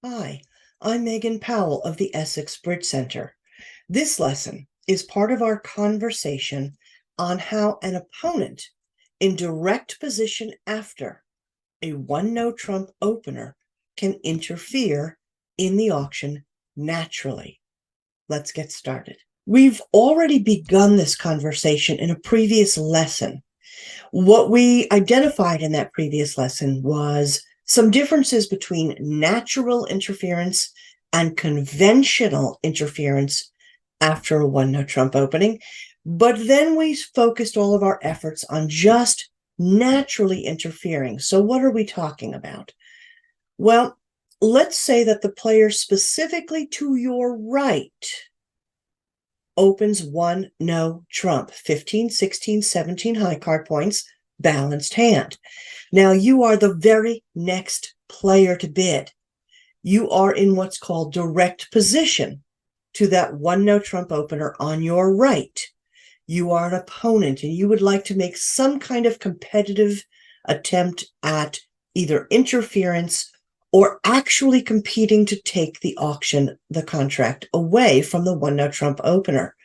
Hi, I'm Megan Powell of the Essex Bridge Center. This lesson is part of our conversation on how an opponent in direct position after a one-no trump opener can interfere in the auction naturally. Let's get started. We've already begun this conversation in a previous lesson. What we identified in that previous lesson was some differences between natural interference and conventional interference after a one-no trump opening. But then we focused all of our efforts on just naturally interfering. So what are we talking about? Well, let's say that the player specifically to your right opens one no trump, 15, 16, 17 high card points, balanced hand. Now you are the very next player to bid. You are in what's called direct position to that one no trump opener on your right. You are an opponent and you would like to make some kind of competitive attempt at either interference or actually competing to take the contract away from the one no trump opener.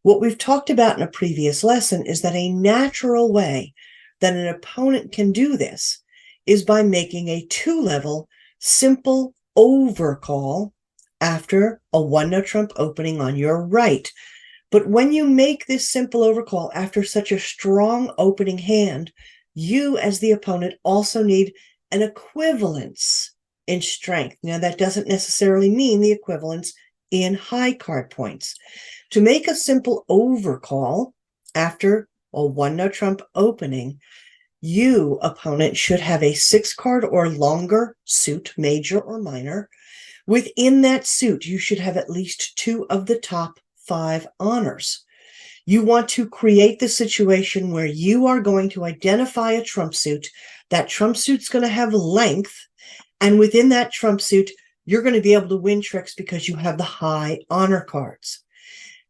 What we've talked about in a previous lesson is that a natural way that an opponent can do this is by making a two-level simple overcall after a one no trump opening on your right. But when you make this simple overcall after such a strong opening hand, you as the opponent also need an equivalence in strength. Now, that doesn't necessarily mean the equivalence in high card points. To make a simple overcall after a one no trump opening, you, opponent, should have a 6-card or longer suit, major or minor. Within that suit, you should have at least 2 of the top 5 honors. You want to create the situation where you are going to identify a trump suit. That trump suit's going to have length, and within that trump suit, you're going to be able to win tricks because you have the high honor cards.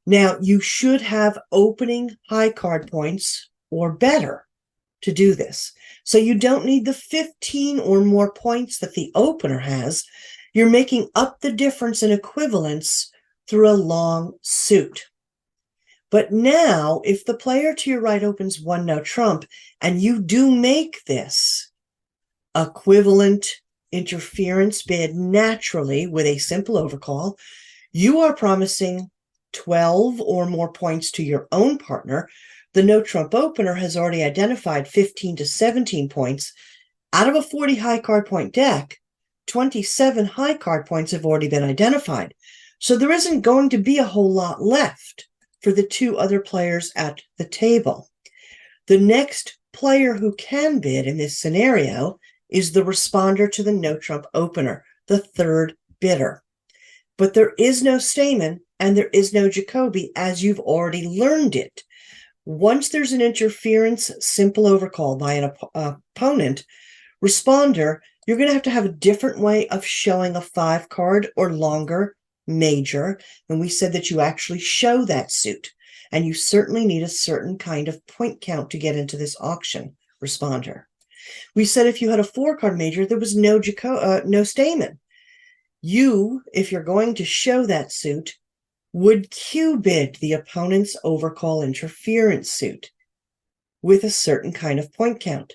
Now, you should have opening high card points or better to do this. So you don't need the 15 or more points that the opener has. You're making up the difference in equivalence through a long suit. But now, if the player to your right opens one no trump, and you do make this equivalent interference bid naturally with a simple overcall, you are promising 12 or more points to your own partner. The no trump opener has already identified 15 to 17 points. Out of a 40 high card point deck, 27 high card points have already been identified. So there isn't going to be a whole lot left for the 2 other players at the table. The next player who can bid in this scenario is the responder to the no trump opener, the third bidder. But there is no Stamen and there is no Jacoby, as you've already learned it. Once there's an interference simple overcall by an opponent responder, you're going to have a different way of showing a 5-card or longer major. And we said that you actually show that suit. And you certainly need a certain kind of point count to get into this auction responder. We said if you had a 4-card major, there was no Stamen. You, if you're going to show that suit, would Q bid the opponent's overcall interference suit with a certain kind of point count.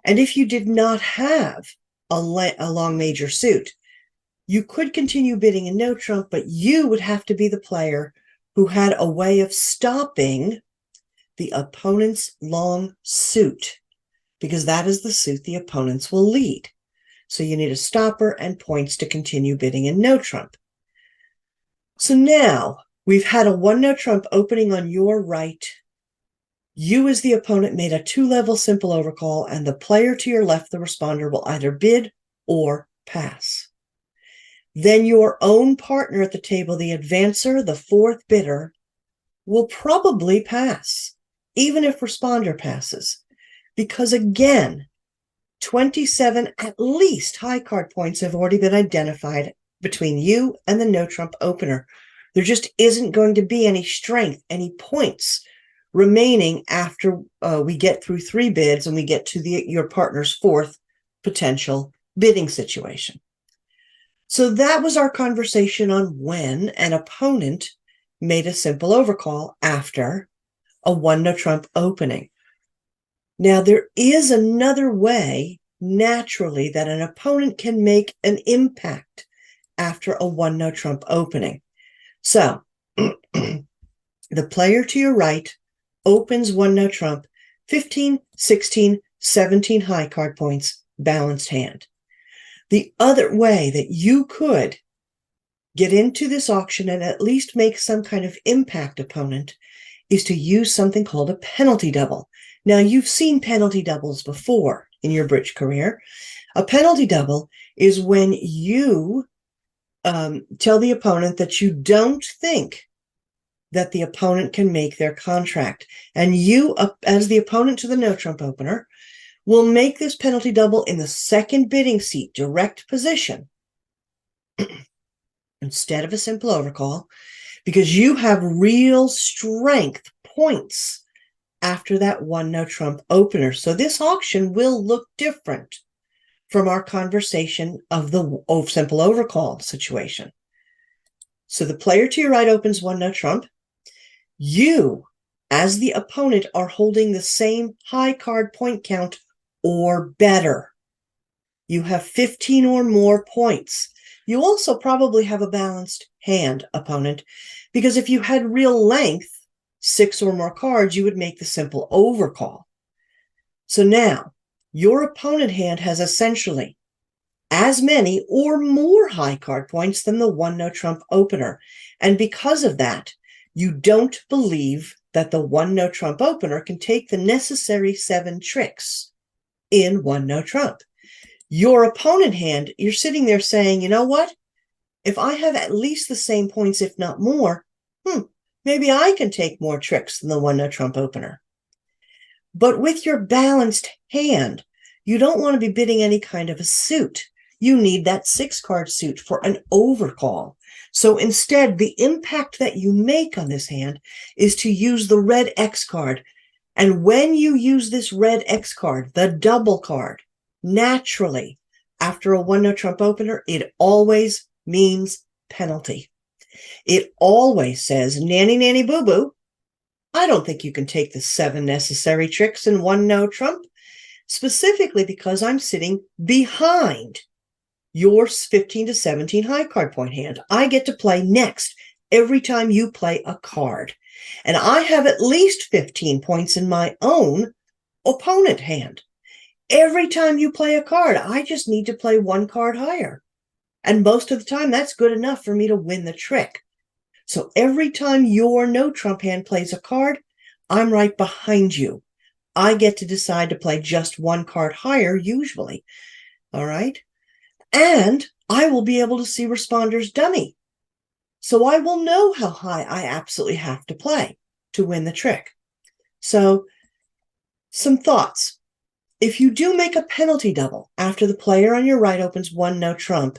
And if you did not have a long major suit, you could continue bidding a no trump, but you would have to be the player who had a way of stopping the opponent's long suit, because that is the suit the opponents will lead. So you need a stopper and points to continue bidding in no trump. So now we've had a one no trump opening on your right. You as the opponent made a 2-level simple overcall, and the player to your left, the responder, will either bid or pass. Then your own partner at the table, the advancer, the 4th bidder, will probably pass, even if responder passes. Because again, 27 at least high card points have already been identified between you and the no trump opener. There just isn't going to be any strength, any points remaining after we get through 3 bids and we get to your partner's 4th potential bidding situation. So that was our conversation on when an opponent made a simple overcall after a 1-no trump opening. Now, there is another way naturally that an opponent can make an impact after a 1-no trump opening. So the player to your right opens 1-no trump, 15, 16, 17 high card points, balanced hand. The other way that you could get into this auction and at least make some kind of impact opponent is to use something called a penalty double. Now, you've seen penalty doubles before in your bridge career. A penalty double is when you tell the opponent that you don't think that the opponent can make their contract. And you, as the opponent to the no trump opener, will make this penalty double in the second bidding seat, direct position, instead of a simple overcall, because you have real strength points after that 1-no trump opener. So this auction will look different from our conversation of the simple overcall situation. So the player to your right opens 1-no trump. You, as the opponent, are holding the same high card point count or better. You have 15 or more points. You also probably have a balanced hand, opponent, because if you had real length, 6 or more cards, you would make the simple overcall. So now, your opponent hand has essentially as many or more high card points than the 1-no trump opener. And because of that, you don't believe that the 1-no trump opener can take the necessary 7 tricks in 1-no trump. Your opponent hand, you're sitting there saying, you know what? If I have at least the same points, if not more, maybe I can take more tricks than the 1-no trump opener. But with your balanced hand, you don't want to be bidding any kind of a suit. You need that 6-card suit for an overcall. So instead, the impact that you make on this hand is to use the red X card. And when you use this red X card, the double card, naturally, after a 1-no trump opener, it always means penalty. It always says, nanny, nanny, boo-boo, I don't think you can take the 7 necessary tricks in 1-no trump, specifically because I'm sitting behind your 15 to 17 high card point hand. I get to play next every time you play a card. And I have at least 15 points in my own opponent hand. Every time you play a card, I just need to play 1 card higher. And most of the time, that's good enough for me to win the trick. So every time your no trump hand plays a card, I'm right behind you. I get to decide to play just 1 card higher, usually. All right? And I will be able to see responder's dummy. So I will know how high I absolutely have to play to win the trick. So some thoughts. If you do make a penalty double after the player on your right opens 1-no trump,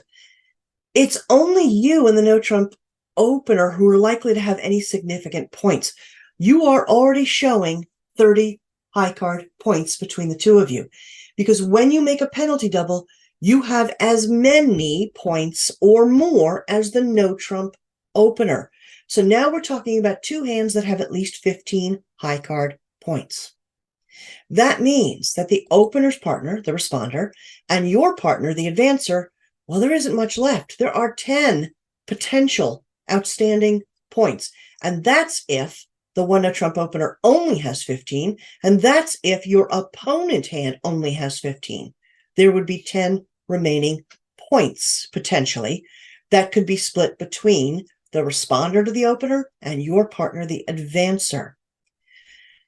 it's only you and the no trump opener who are likely to have any significant points. You are already showing 30 high card points between the two of you, because when you make a penalty double, you have as many points or more as the no trump opener. So now we're talking about 2 hands that have at least 15 high card points. That means that the opener's partner, the responder, and your partner, the advancer, well, there isn't much left. There are 10 potential outstanding points. And that's if the 1-no trump opener only has 15, and that's if your opponent hand only has 15. There would be 10 remaining points, potentially, that could be split between the responder to the opener and your partner, the advancer.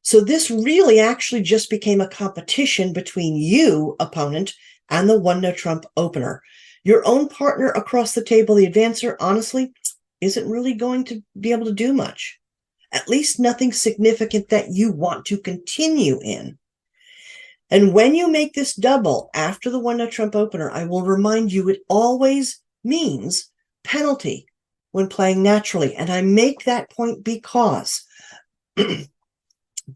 So this really actually just became a competition between you, opponent, and the 1-no trump opener. Your own partner across the table, the advancer, honestly, isn't really going to be able to do much. At least nothing significant that you want to continue in. And when you make this double after the 1-no trump opener, I will remind you it always means penalty when playing naturally. And I make that point because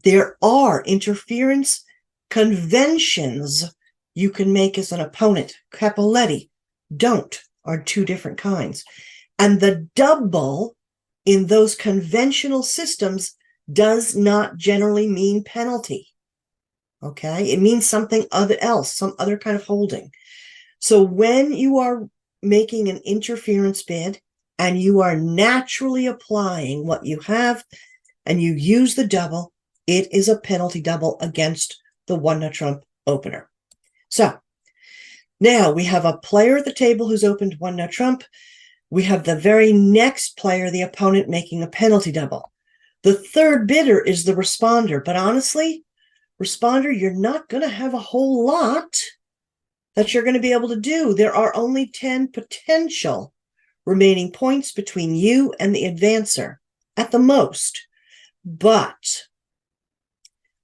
there are interference conventions you can make as an opponent. Capoletti, don't. are two different kinds. And the double in those conventional systems does not generally mean penalty. Okay, it means something else, some other kind of holding. So when you are making an interference bid and you are naturally applying what you have and you use the double, it is a penalty double against the one-no trump opener. So now we have a player at the table who's opened one-no trump. We have the very next player, the opponent, making a penalty double. The third bidder is the responder, but honestly, responder, you're not going to have a whole lot that you're going to be able to do. There are only 10 potential remaining points between you and the advancer at the most. But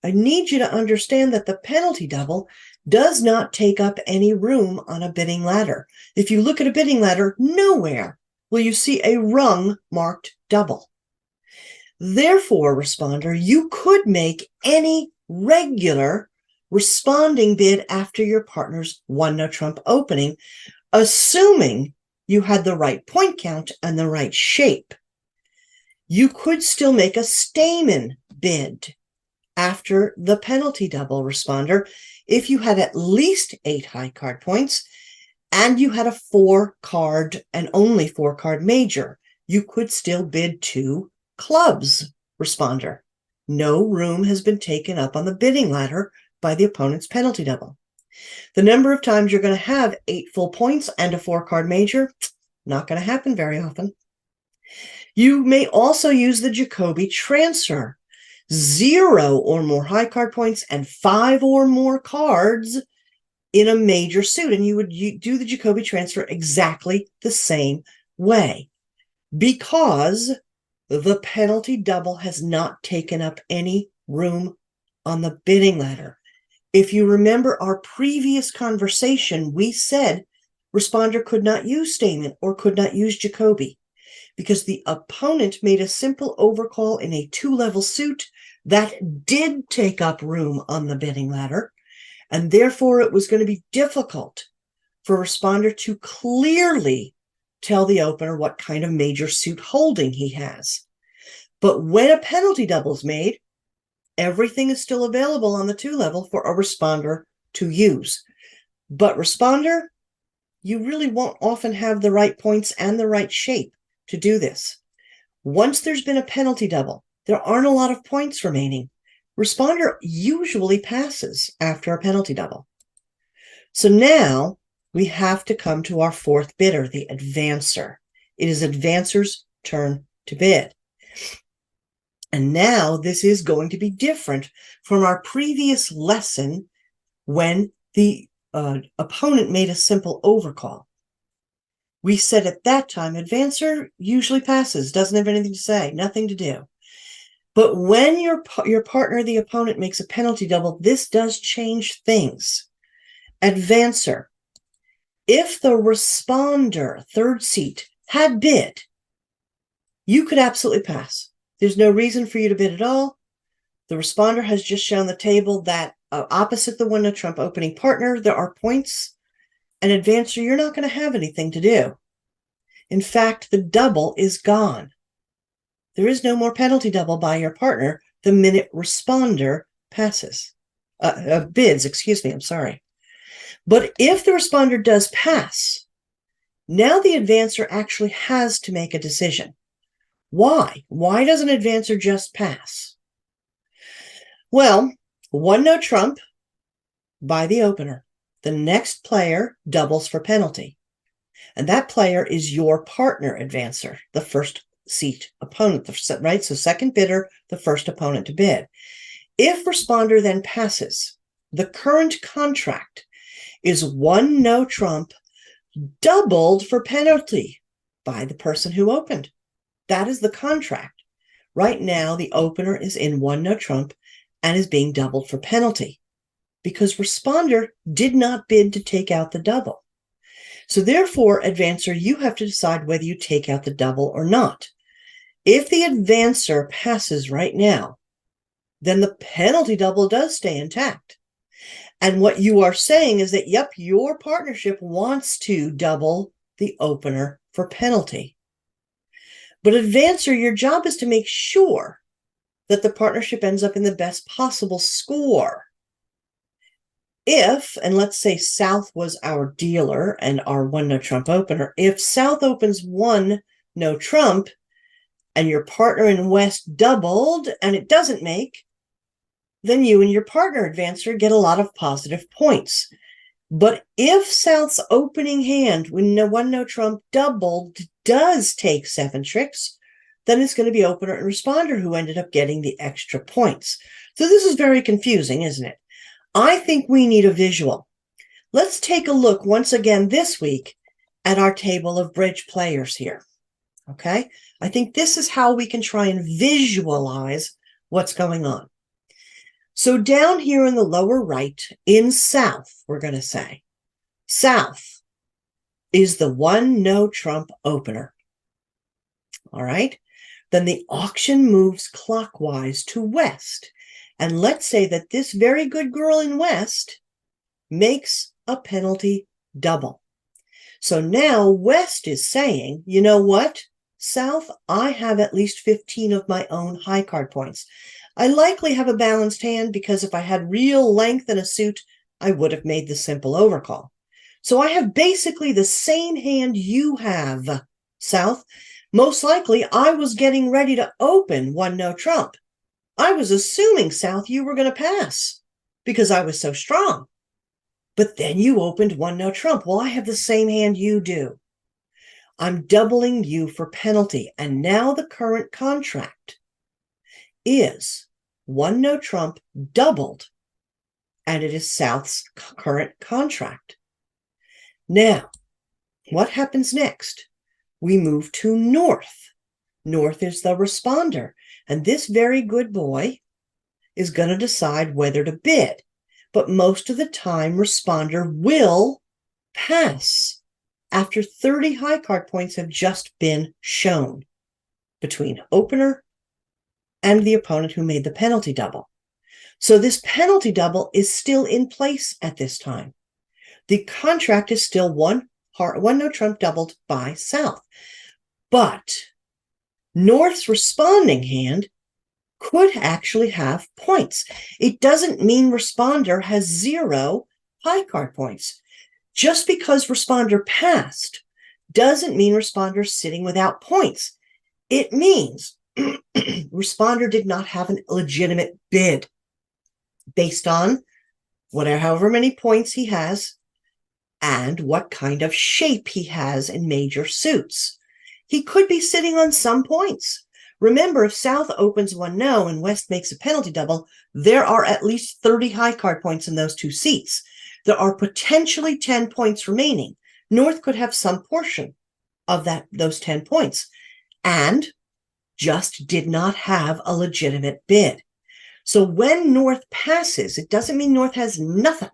I need you to understand that the penalty double does not take up any room on a bidding ladder. If you look at a bidding ladder, nowhere will you see a rung marked double. Therefore, responder, you could make any regular responding bid after your partner's one-no trump opening, assuming you had the right point count and the right shape. You could still make a Stamen bid after the penalty double, responder, if you had at least 8 high card points and you had a 4-card and only 4-card major. You could still bid 2 clubs, responder. No room has been taken up on the bidding ladder by the opponent's penalty double. The number of times you're going to have 8 full points and a 4-card major, not going to happen very often. You may also use the Jacoby transfer. 0 or more high card points and 5 or more cards in a major suit. And you would do the Jacoby transfer exactly the same way because the penalty double has not taken up any room on the bidding ladder. If you remember our previous conversation, we said responder could not use Stamen or could not use Jacoby because the opponent made a simple overcall in a 2-level suit that did take up room on the bidding ladder, and therefore it was going to be difficult for responder to clearly tell the opener what kind of major suit holding he has. But when a penalty double is made, everything is still available on the 2-level for a responder to use. But responder, you really won't often have the right points and the right shape to do this. Once there's been a penalty double, there aren't a lot of points remaining. Responder usually passes after a penalty double. So now we have to come to our 4th bidder, the advancer. It is advancer's turn to bid. And now this is going to be different from our previous lesson when the opponent made a simple overcall. We said at that time, advancer usually passes, doesn't have anything to say, nothing to do. But when your partner, the opponent, makes a penalty double, this does change things. Advancer, if the responder, 3rd seat, had bid, you could absolutely pass. There's no reason for you to bid at all. The responder has just shown the table that opposite the one-no trump opening partner, there are points. And advancer, you're not going to have anything to do. In fact, the double is gone. There is no more penalty double by your partner the minute responder passes. Bids, excuse me, I'm sorry. But if the responder does pass, now the advancer actually has to make a decision. Why? Why doesn't advancer just pass? Well, one-no trump by the opener. The next player doubles for penalty. And that player is your partner advancer, the 1st seat opponent, right? So 2nd bidder, the 1st opponent to bid. If responder then passes, the current contract is one-no trump doubled for penalty by the person who opened. That is the contract. Right now, the opener is in one-no trump and is being doubled for penalty because responder did not bid to take out the double. So therefore, advancer, you have to decide whether you take out the double or not. If the advancer passes right now, then the penalty double does stay intact. And what you are saying is that, yep, your partnership wants to double the opener for penalty. But advancer, your job is to make sure that the partnership ends up in the best possible score. If, and let's say South was our dealer and our one no trump opener, if South opens one no trump and your partner in West doubled and it doesn't make, then you and your partner advancer get a lot of positive points. But if South's opening hand, when one no trump doubled, does take 7 tricks, then it's going to be opener and responder who ended up getting the extra points. So this is very confusing, isn't it? I think we need a visual. Let's take a look once again this week at our table of bridge players here. Okay? I think this is how we can try and visualize what's going on. So down here in the lower right, in South, we're going to say, South is the one no trump opener. All right? Then the auction moves clockwise to West. And let's say that this very good girl in West makes a penalty double. So now West is saying, you know what, South, I have at least 15 of my own high card points. I likely have a balanced hand because if I had real length in a suit, I would have made the simple overcall. So I have basically the same hand you have, South. Most likely, I was getting ready to open one no trump. I was assuming, South, you were going to pass because I was so strong. But then you opened one no trump. Well, I have the same hand you do. I'm doubling you for penalty. And now the current contract is one no trump doubled, and it is South's current contract. Now, what happens next? We move to North. North is the responder, and this very good boy is going to decide whether to bid. But most of the time, responder will pass after 30 high card points have just been shown between opener and the opponent who made the penalty double. So this penalty double is still in place at this time. The contract is still one no trump doubled by South. But North's responding hand could actually have points. It doesn't mean responder has 0 high card points. Just because responder passed doesn't mean responder sitting without points. It means responder did not have a legitimate bid based on however many points he has and what kind of shape he has in major suits. He could be sitting on some points. Remember, if South opens one no and West makes a penalty double, there are at least 30 high card points in those 2 seats. There are potentially 10 points remaining. North could have some portion of those 10 points and just did not have a legitimate bid. So when North passes, it doesn't mean North has nothing.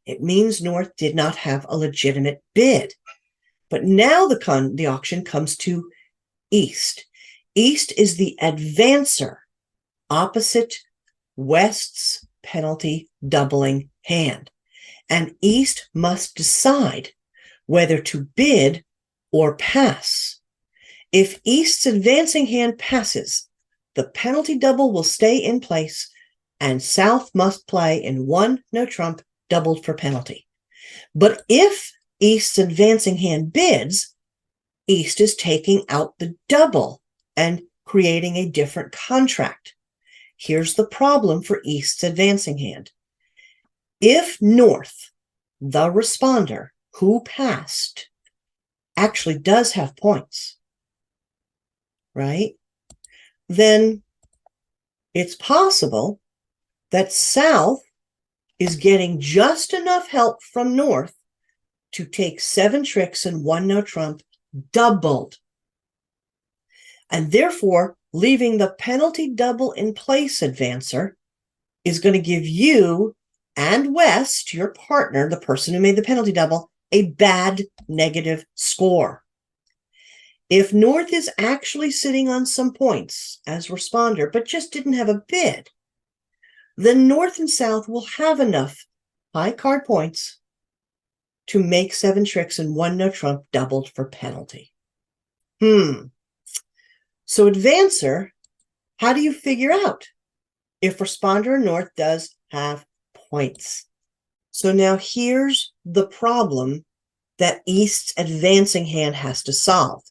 It means North did not have a legitimate bid. But now the auction comes to East. East is the advancer opposite West's penalty doubling hand. And East must decide whether to bid or pass. If East's advancing hand passes, the penalty double will stay in place and South must play in one no trump doubled for penalty. But if East's advancing hand bids, East is taking out the double and creating a different contract. Here's the problem for East's advancing hand. If North, the responder who passed, actually does have points, right? Then it's possible that South is getting just enough help from North to take 7 tricks and one no trump doubled. And therefore, leaving the penalty double in place advancer is going to give you and West, your partner, the person who made the penalty double, a bad negative score. If North is actually sitting on some points as responder, but just didn't have a bid, then North and South will have enough high card points to make 7 tricks and 1 no trump doubled for penalty. So advancer, how do you figure out if responder north does have points? So now here's the problem that East's advancing hand has to solve.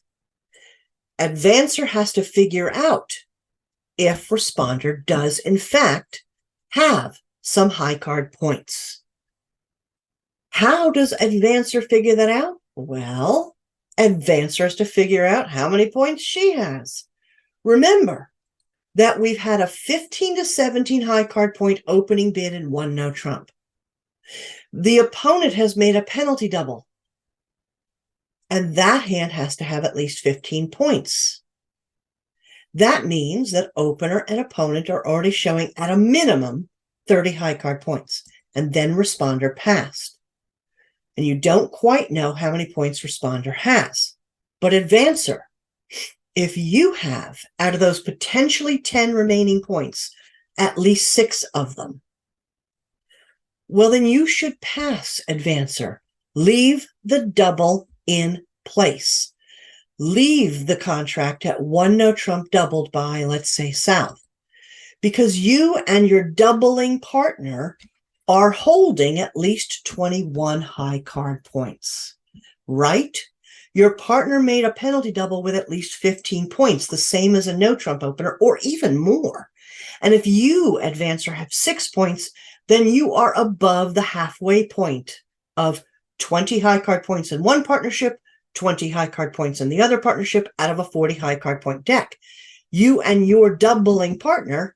Advancer has to figure out if responder does in fact have some high card points. How does advancer figure that out? Well, advancer has to figure out how many points she has. Remember that we've had a 15 to 17 high card point opening bid and 1 no trump. The opponent has made a penalty double, and that hand has to have at least 15 points. That means that opener and opponent are already showing at a minimum 30 high card points, and then responder passed. And you don't quite know how many points responder has. But advancer, if you have, out of those potentially 10 remaining points, at least 6 of them, well, then you should pass advancer. Leave the double in place. Leave the contract at 1 no trump doubled by, let's say, south, because you and your doubling partner are holding at least 21 high card points, right? Your partner made a penalty double with at least 15 points, the same as a no trump opener, or even more. And if you, advancer, have 6 points, then you are above the halfway point of 20 high card points in one partnership, 20 high card points in the other partnership out of a 40 high card point deck. You and your doubling partner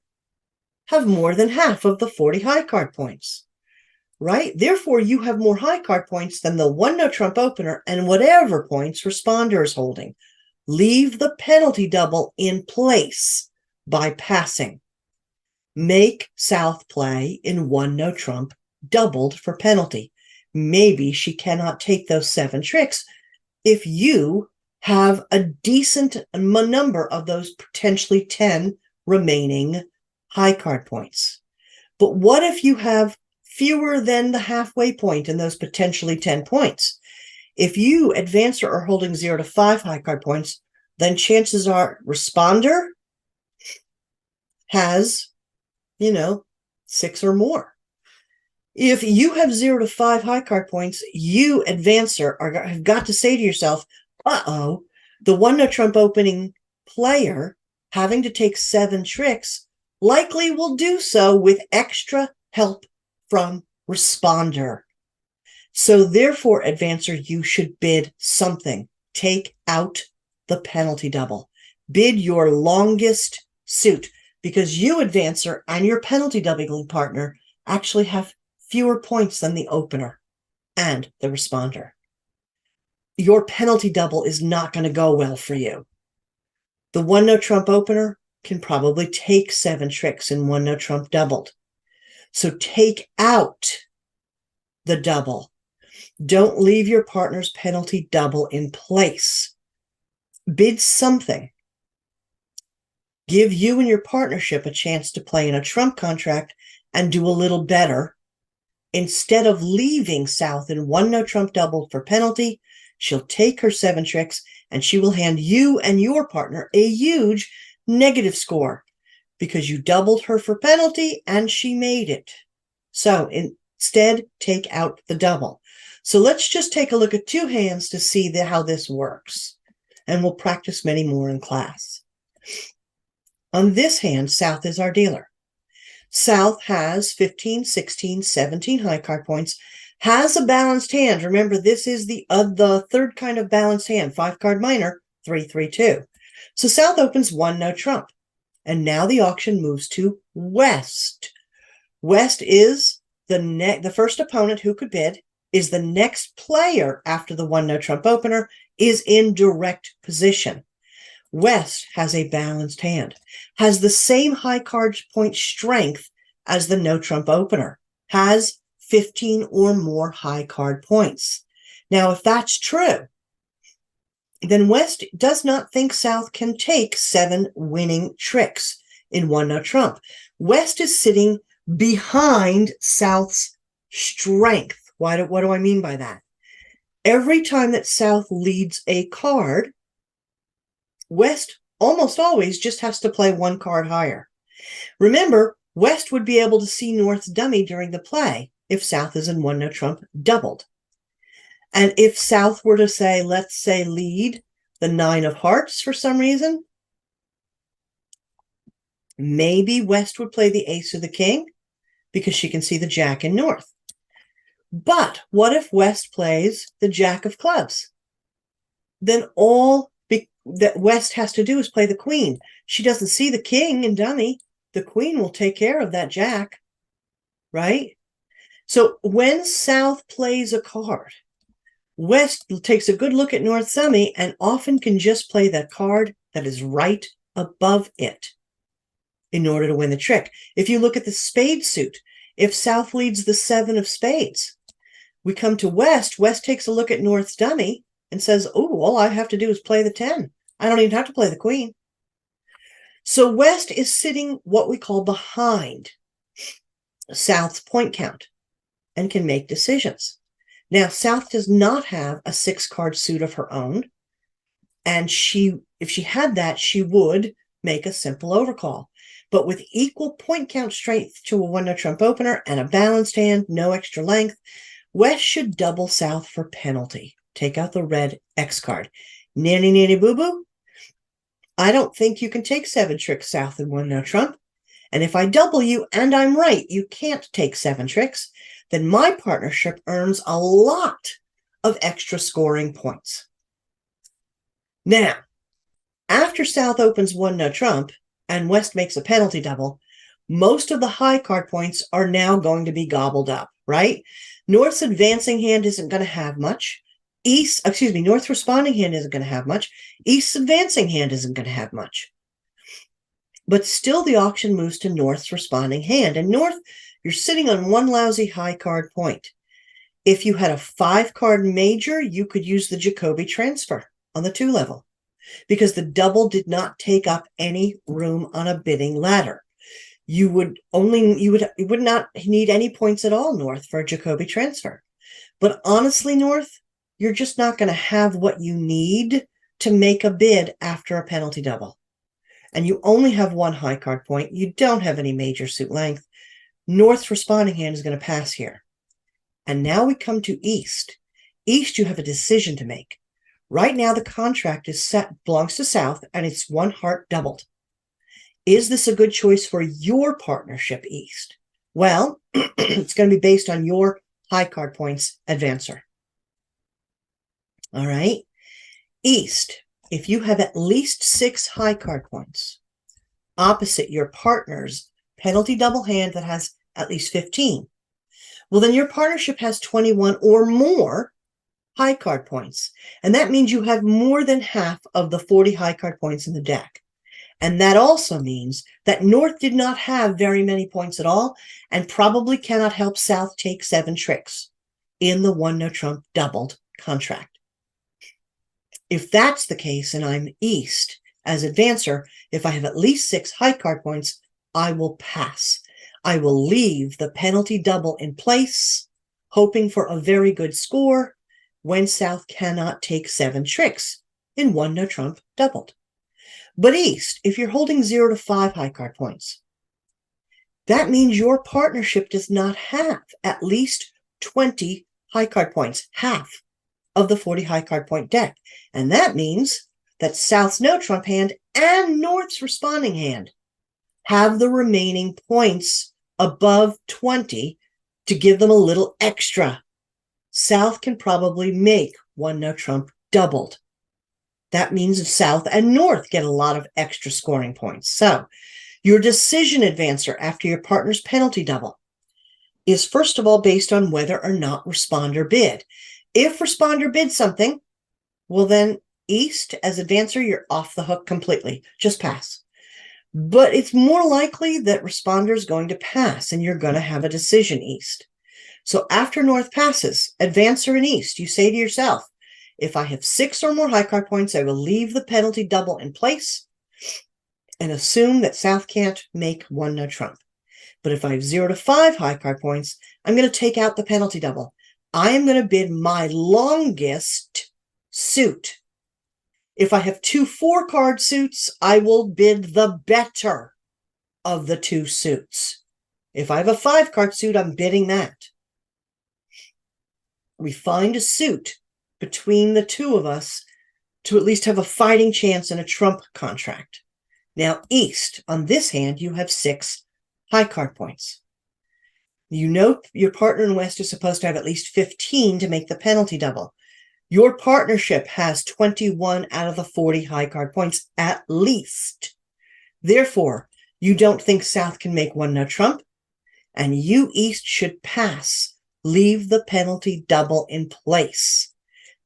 have more than half of the 40 high card points, right? Therefore, you have more high card points than the 1 no trump opener and whatever points responder is holding. Leave the penalty double in place by passing. Make south play in 1 no trump doubled for penalty. Maybe she cannot take those 7 tricks if you have a decent number of those potentially 10 remaining high card points. But what if you have fewer than the halfway point in those potentially 10 points? If you, advancer, are holding 0 to 5 high card points, then chances are responder has, 6 or more. If you have 0 to 5 high card points, you, advancer, have got to say to yourself, uh-oh, the 1 no trump opening player having to take 7 tricks likely will do so with extra help from responder. So therefore, advancer, you should bid something. Take out the penalty double. Bid your longest suit, because you, advancer, and your penalty doubling partner actually have fewer points than the opener and the responder. Your penalty double is not going to go well for you. The 1 no trump opener can probably take 7 tricks in 1 no trump doubled. So take out the double. Don't leave your partner's penalty double in place. Bid something. Give you and your partnership a chance to play in a trump contract and do a little better. Instead of leaving south in 1 no trump doubled for penalty, she'll take her 7 tricks and she will hand you and your partner a huge negative score because you doubled her for penalty and she made it. So instead, take out the double. So let's just take a look at 2 hands to see how this works. And we'll practice many more in class. On this hand, south is our dealer. South has 15, 16, 17 high card points, has a balanced hand. Remember, this is the third kind of balanced hand, 5 card minor, 3, 3, 2. So south opens 1 no trump. And now the auction moves to west. West is the first opponent who could bid, is the next player after the 1 no trump opener, is in direct position. West has a balanced hand, has the same high card point strength as the no trump opener, has 15 or more high card points. Now, if that's true, then West does not think South can take 7 winning tricks in 1 no trump. West is sitting behind South's strength. What do I mean by that? Every time that South leads a card, West almost always just has to play one card higher. Remember, West would be able to see North's dummy during the play if South is in 1-no trump doubled. And if South were to say, let's say, lead the 9 of hearts for some reason, maybe West would play the ace or the king because she can see the jack in North. But what if West plays the jack of clubs? Then all that West has to do is play the queen. She doesn't see the king and dummy. The queen will take care of that jack, right? So when South plays a card, West takes a good look at North's dummy and often can just play that card that is right above it in order to win the trick. If you look at the spade suit, if South leads the 7 of spades, we come to West. West takes a look at North's dummy and says, oh, all I have to do is play the 10. I don't even have to play the queen. So West is sitting what we call behind South's point count and can make decisions. Now, South does not have a 6-card suit of her own. And if she had that, she would make a simple overcall. But with equal point count strength to a 1-no trump opener and a balanced hand, no extra length, West should double South for penalty. Take out the red X card. Nanny, nanny, boo-boo. I don't think you can take 7 tricks South in 1-no trump. And if I double you and I'm right, you can't take 7 tricks, then my partnership earns a lot of extra scoring points. Now, after South opens 1-no trump and West makes a penalty double, most of the high card points are now going to be gobbled up, right? North's advancing hand isn't going to have much. North's responding hand isn't going to have much. East's advancing hand isn't going to have much. But still the auction moves to North's responding hand. And North, you're sitting on 1 lousy high card point. If you had a 5-card major, you could use the Jacobi transfer on the 2 level because the double did not take up any room on a bidding ladder. You would not need any points at all, North, for a Jacobi transfer. But honestly, North, you're just not going to have what you need to make a bid after a penalty double. And you only have 1 high card point. You don't have any major suit length. North's responding hand is going to pass here. And now we come to East. East, you have a decision to make. Right now, the contract belongs to South, and it's 1 heart doubled. Is this a good choice for your partnership, East? Well, it's going to be based on your high card points advancer. All right. East, if you have at least 6 high card points opposite your partner's penalty double hand that has at least 15, well, then your partnership has 21 or more high card points. And that means you have more than half of the 40 high card points in the deck. And that also means that North did not have very many points at all and probably cannot help South take 7 tricks in the 1-no trump doubled contract. If that's the case and I'm East as advancer, if I have at least 6 high card points, I will pass. I will leave the penalty double in place, hoping for a very good score when South cannot take 7 tricks in 1-no trump doubled. But East, if you're holding 0 to 5 high card points, that means your partnership does not have at least 20 high card points, half of the 40 high card point deck. And that means that South's no trump hand and North's responding hand have the remaining points above 20 to give them a little extra. South can probably make 1-no trump doubled. That means South and North get a lot of extra scoring points. So your decision advancer after your partner's penalty double is first of all based on whether or not responder bid. If responder bids something, well then East as advancer, you're off the hook completely. Just pass. But it's more likely that responder is going to pass and you're going to have a decision, East. So after North passes, advancer in East, you say to yourself, if I have 6 or more high card points, I will leave the penalty double in place and assume that South can't make 1-no trump. But if I have 0 to 5 high card points, I'm going to take out the penalty double. I am going to bid my longest suit. If I have two 4-card suits, I will bid the better of the two suits. If I have a 5-card suit, I'm bidding that. We find a suit between the two of us to at least have a fighting chance in a trump contract. Now, East, on this hand, you have 6 high card points. You know your partner in West is supposed to have at least 15 to make the penalty double. Your partnership has 21 out of the 40 high card points at least. Therefore, you don't think South can make 1-no trump, and you, East, should pass. Leave the penalty double in place.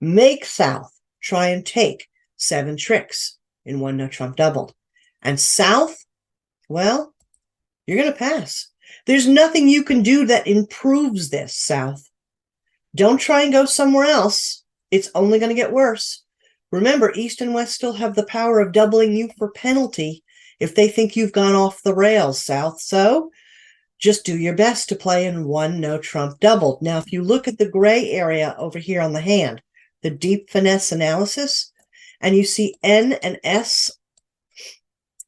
Make South try and take 7 tricks in 1-no trump doubled. And South, well, you're going to pass. There's nothing you can do that improves this, South. Don't try and go somewhere else. It's only going to get worse. Remember, East and West still have the power of doubling you for penalty if they think you've gone off the rails, South. So just do your best to play in 1-no trump doubled. Now, if you look at the gray area over here on the hand, the deep finesse analysis, and you see N and S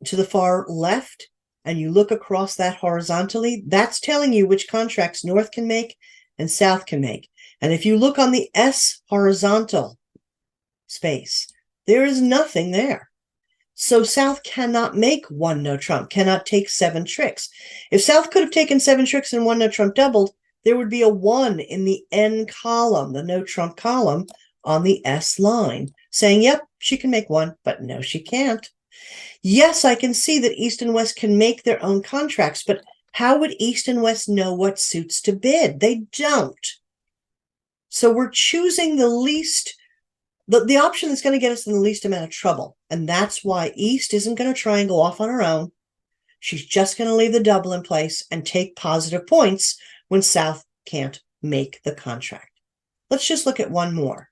to the far left, and you look across that horizontally, that's telling you which contracts North can make and South can make. And if you look on the S horizontal space, there is nothing there. So South cannot make 1-no trump, cannot take 7 tricks. If South could have taken 7 tricks and 1-no trump doubled, there would be a 1 in the N column, the no trump column on the S line, saying, yep, she can make 1, but no, she can't. Yes, I can see that East and West can make their own contracts, but how would East and West know what suits to bid? They don't. So we're choosing the least, the option that's going to get us in the least amount of trouble. And that's why East isn't going to try and go off on her own. She's just going to leave the double in place and take positive points when South can't make the contract. Let's just look at one more.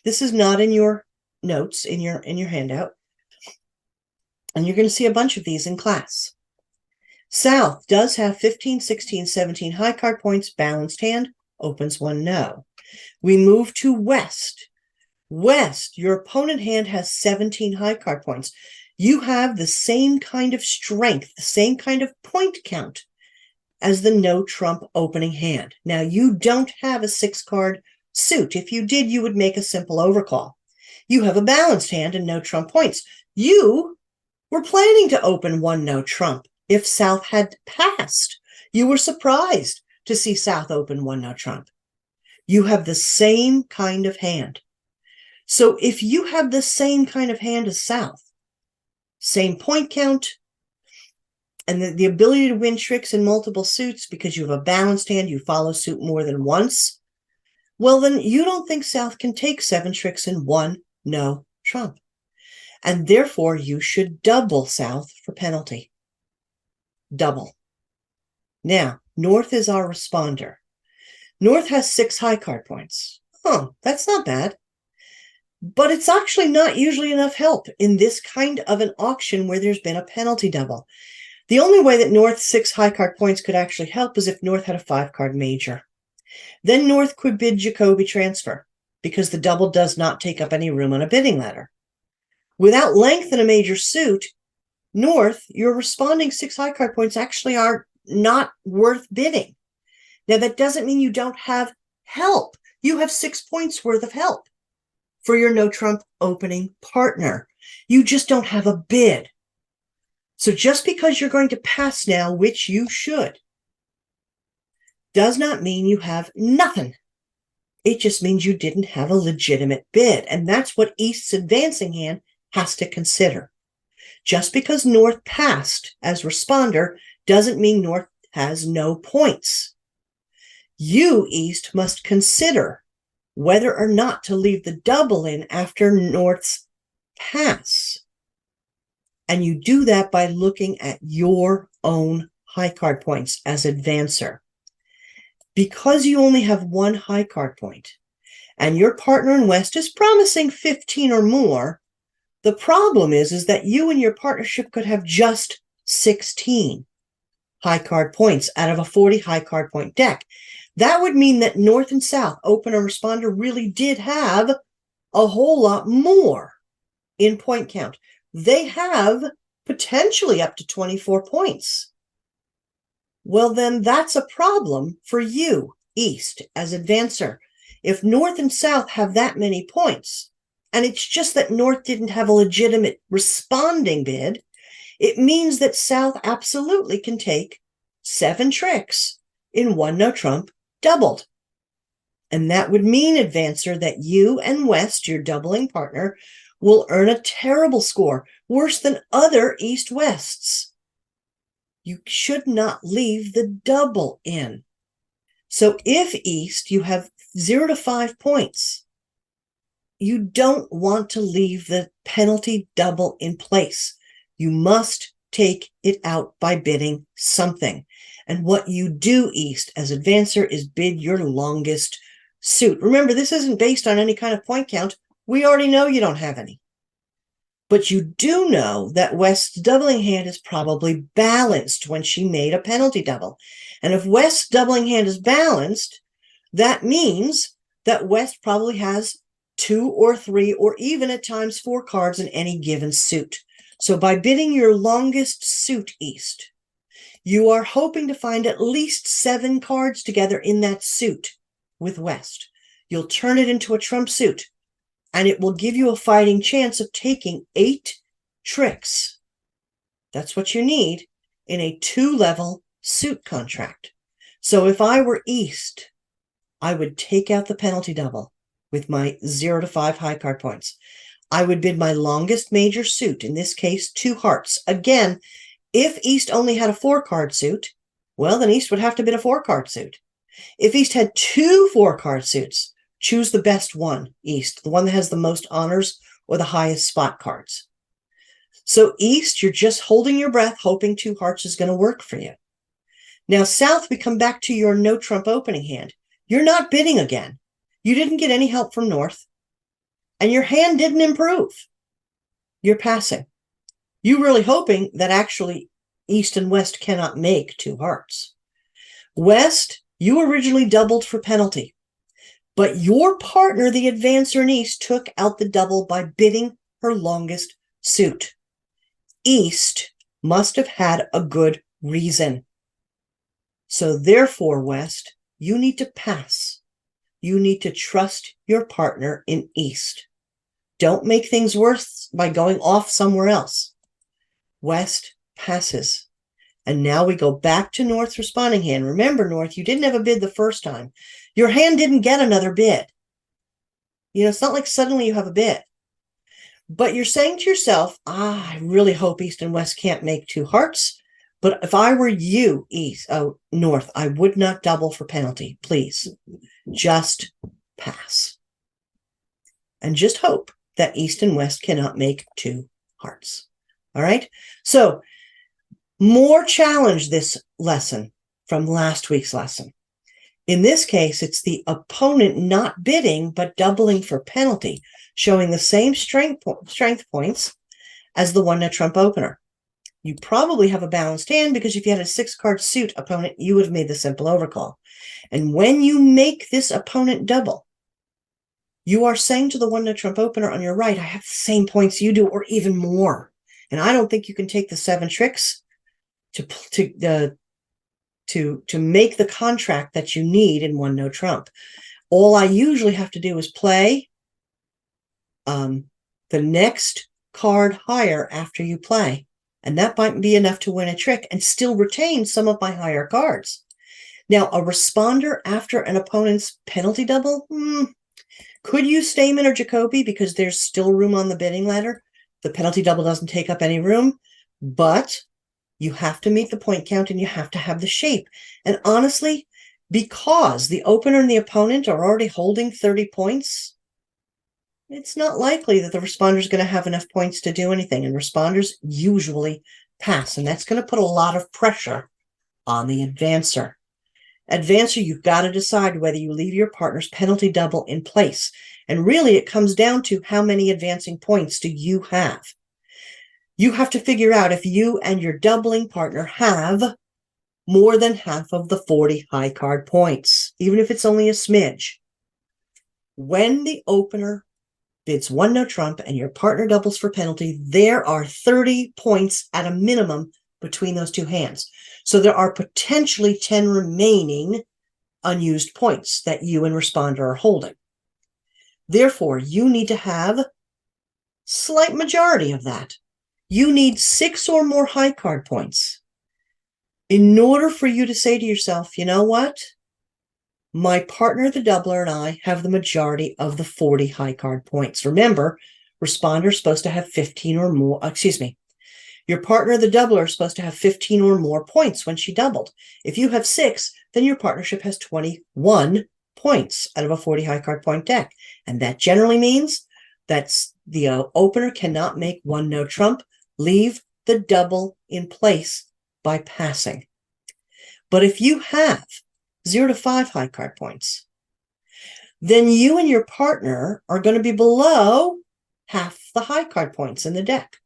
This is not in your notes, in your handout. And you're going to see a bunch of these in class. South does have 15, 16, 17 high card points, balanced hand, opens 1 no. We move to West. West, your opponent hand has 17 high card points. You have the same kind of strength, the same kind of point count as the no trump opening hand. Now, you don't have a 6-card suit. If you did, you would make a simple overcall. You have a balanced hand and no trump points. You were planning to open 1-no trump if South had passed. You were surprised to see South open 1-no trump. You have the same kind of hand. So if you have the same kind of hand as South, same point count, and the ability to win tricks in multiple suits because you have a balanced hand, you follow suit more than once, well, then you don't think South can take 7 tricks in 1-no trump. And therefore, you should double South for penalty. Double. Now, North is our responder. North has 6 high card points. That's not bad. But it's actually not usually enough help in this kind of an auction where there's been a penalty double. The only way that North's 6 high card points could actually help is if North had a 5-card major. Then North could bid Jacoby transfer because the double does not take up any room on a bidding ladder. Without length in a major suit, North, your responding 6 high card points actually are not worth bidding. Now, that doesn't mean you don't have help. You have 6 points worth of help for your no trump opening partner. You just don't have a bid. So just because you're going to pass now, which you should, does not mean you have nothing. It just means you didn't have a legitimate bid. And that's what East's advancing hand has to consider. Just because North passed as responder doesn't mean North has no points. You, East, must consider whether or not to leave the double in after North's pass. And you do that by looking at your own high card points as advancer. Because you only have 1 high card point, and your partner in West is promising 15 or more, the problem is that you and your partnership could have just 16. high card points out of a 40 high card point deck. That would mean that North and South, opener responder, really did have a whole lot more in point count. They have potentially up to 24 points. Well, then that's a problem for you, East, as advancer. If North and South have that many points, and it's just that North didn't have a legitimate responding bid, it means that South absolutely can take 7 tricks in one no trump doubled. And that would mean, advancer, that you and West, your doubling partner, will earn a terrible score, worse than other East-Wests. You should not leave the double in. So if East, you have 0 to 5 points, you don't want to leave the penalty double in place. You must take it out by bidding something. And what you do, East, as advancer, is bid your longest suit. Remember, this isn't based on any kind of point count. We already know you don't have any. But you do know that West's doubling hand is probably balanced when she made a penalty double. And if West's doubling hand is balanced, that means that West probably has 2 or 3 or even at times 4 cards in any given suit. So by bidding your longest suit, East, you are hoping to find at least 7 cards together in that suit with West. You'll turn it into a trump suit, and it will give you a fighting chance of taking 8 tricks. That's what you need in a 2-level suit contract. So if I were East, I would take out the penalty double with my 0 to 5 high card points. I would bid my longest major suit, in this case, 2 hearts. Again, if East only had a 4-card suit, well, then East would have to bid a 4-card suit. If East had 2 4-card suits, choose the best one, East, the one that has the most honors or the highest spot cards. So East, you're just holding your breath, hoping 2 hearts is going to work for you. Now, South, we come back to your no trump opening hand. You're not bidding again. You didn't get any help from North, and your hand didn't improve. You're passing. You're really hoping that actually East and West cannot make 2 hearts. West, you originally doubled for penalty, but your partner, the advancer in East, took out the double by bidding her longest suit. East must have had a good reason. So therefore, West, you need to pass. You need to trust your partner in East. Don't make things worse by going off somewhere else. West passes. And now we go back to North's responding hand. Remember, North, you didn't have a bid the first time. Your hand didn't get another bid. You know, it's not like suddenly you have a bid. But you're saying to yourself, I really hope East and West can't make 2 hearts. But if I were you, North, I would not double for penalty. Please, just pass. And just hope that East and West cannot make 2 hearts. All right? So, more challenge this lesson from last week's lesson. In this case, it's the opponent not bidding, but doubling for penalty, showing the same strength points as the one-net trump opener. You probably have a balanced hand because if you had a 6-card suit opponent, you would have made the simple overcall. And when you make this opponent double, you are saying to the one-net trump opener on your right, I have the same points you do or even more. And I don't think you can take the 7 tricks to make the contract that you need in one no trump. All I usually have to do is play the next card higher after you play. And that might be enough to win a trick and still retain some of my higher cards. Now, a responder after an opponent's penalty double, could use Stamen or Jacoby because there's still room on the bidding ladder. The penalty double doesn't take up any room, but you have to meet the point count and you have to have the shape. And honestly, because the opener and the opponent are already holding 30 points, it's not likely that the responder is going to have enough points to do anything. And responders usually pass. And that's going to put a lot of pressure on the advancer. Advancer, you've got to decide whether you leave your partner's penalty double in place. And really, it comes down to how many advancing points do you have. You have to figure out if you and your doubling partner have more than half of the 40 high card points, even if it's only a smidge. When the opener bids one no trump and your partner doubles for penalty, there are 30 points at a minimum between those two hands. So there are potentially 10 remaining unused points that you and responder are holding. Therefore, you need to have slight majority of that. You need 6 or more high card points in order for you to say to yourself, you know what? My partner, the doubler, and I have the majority of the 40 high card points. Remember, responder is supposed to have 15 or more, your partner, the doubler, is supposed to have 15 or more points when she doubled. If you have 6, then your partnership has 21 points out of a 40 high card point deck. And that generally means that the opener cannot make one no trump, leave the double in place by passing. But if you have 0 to 5 high card points, then you and your partner are going to be below half the high card points in the deck.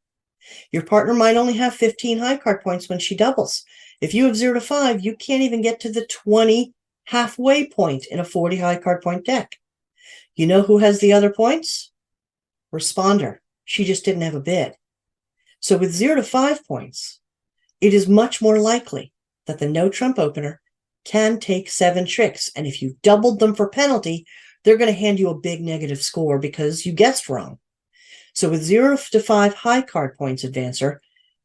Your partner might only have 15 high card points when she doubles. If you have 0 to 5, you can't even get to the 20 halfway point in a 40 high card point deck. You know who has the other points? Responder. She just didn't have a bid. So with 0 to 5 points, it is much more likely that the no trump opener can take 7 tricks. And if you doubled them for penalty, they're going to hand you a big negative score because you guessed wrong. So with 0 to 5 high card points, advancer,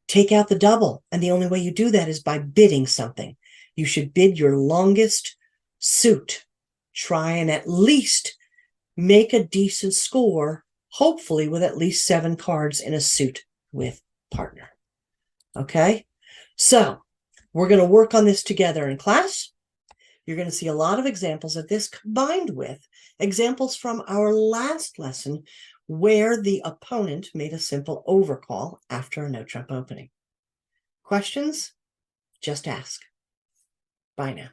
take out the double. And the only way you do that is by bidding something. You should bid your longest suit. Try and at least make a decent score, hopefully with at least 7 cards in a suit with partner. Okay? So we're going to work on this together in class. You're going to see a lot of examples of this combined with examples from our last lesson where the opponent made a simple overcall after a no trump opening. Questions? Just ask. Bye now.